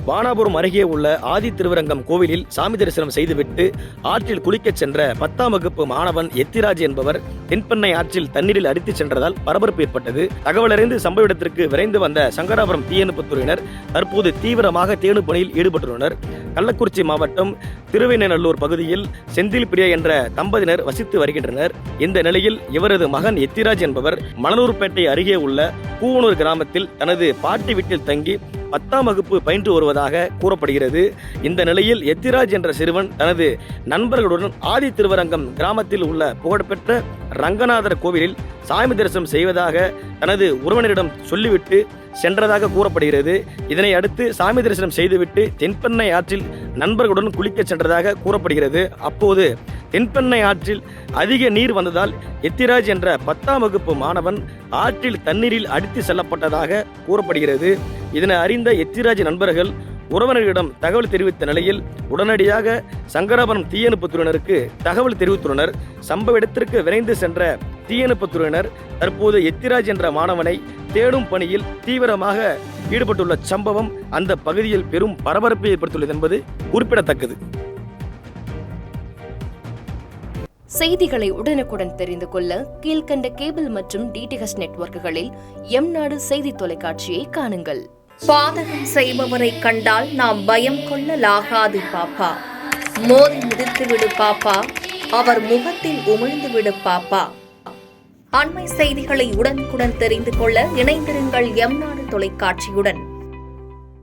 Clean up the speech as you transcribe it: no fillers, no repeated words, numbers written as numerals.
வானாபுரம் அருகே உள்ள ஆதி திருவரங்கம் கோவிலில் சாமி தரிசனம் செய்துவிட்டு ஆற்றில் குளிக்கச் சென்ற 10ஆம் வகுப்பு மாணவன் எத்திராஜ் என்பவர் தென்பெண்ணை ஆற்றில் தண்ணீரில் அடித்துச் சென்றதால் பரபரப்பு ஏற்பட்டது. தகவலறிந்து சம்பவ இடத்திற்கு விரைந்து வந்த சங்கராபுரம் தீயணைப்புத் துறையினர் தற்போது தீவிரமாக தேடும் பணியில் ஈடுபட்டுள்ளனர். கள்ளக்குறிச்சி மாவட்டம் திருவைநல்லூர் பகுதியில் செந்தில் பிரியா என்ற தம்பதியினர் வசித்து வருகின்றனர். இந்த நிலையில் இவரது மகன் எத்திராஜ் என்பவர் மணலூர்பேட்டை அருகே உள்ள பூவனூர் கிராமத்தில் தனது பாட்டி வீட்டில் தங்கி 10ஆம் வகுப்பு பயின்று வருவதாக கூறப்படுகிறது. இந்த நிலையில் எத்திராஜ் என்ற சிறுவன் தனது நண்பர்களுடன் ஆதி திருவரங்கம் கிராமத்தில் உள்ள புகழ்பெற்ற ரங்கநாதர் கோவிலில் சாமி தரிசனம் செய்வதாக தனது உறவினரிடம் சொல்லிவிட்டு சென்றதாக கூறப்படுகிறது. இதனை அடுத்து சாமி தரிசனம் செய்துவிட்டு தென்பெண்ணை ஆற்றில் நண்பர்களுடன் குளிக்க சென்றதாக கூறப்படுகிறது. அப்போது தென்பெண்ணை ஆற்றில் அதிக நீர் வந்ததால் எத்திராஜ் என்ற 10ஆம் வகுப்பு மாணவன் ஆற்றில் தண்ணீரில் அடித்து செல்லப்பட்டதாக கூறப்படுகிறது. இதனை அறிந்த எத்திராஜ் நண்பர்கள் உறவினர்களிடம் தகவல் தெரிவித்த நிலையில் உடனடியாக சங்கராபுரம் தீயணைப்புத் துறையினருக்கு தகவல் தெரிவித்துள்ளனர். சம்பவ இடத்திற்கு விரைந்து சென்ற தீயணைப்புத் துறையினர் தற்போது எத்திராஜ் என்ற மாணவனை தேடும் பணியில் தீவிரமாக ஈடுபட்டுள்ள சம்பவம் அந்த பகுதியில் பெரும் பரபரப்பை ஏற்படுத்தியுள்ளது என்பது குறிப்பிடத்தக்கது. செய்திகளை உடனுக்குடன் தெரிந்து கொள்ள கீழ்கண்ட கேபிள் மற்றும் டிடிஹெச் நெட்வொர்க்குகளில் எம்நாடு செய்தி தொலைக்காட்சியை காணுங்கள். பாதகம் செய்பவரை கண்டால் நாம் பயம் கொள்ளலாகாது பாப்பா. மோதி மிதித்து விடு பாப்பா, அவர் முகத்தில் உமிழ்ந்து விடு பாப்பா. அண்மை செய்திகளை உடனுக்குடன் தெரிந்து கொள்ள இணைந்திருங்கள் எம்நாடு தொலைக்காட்சியுடன்.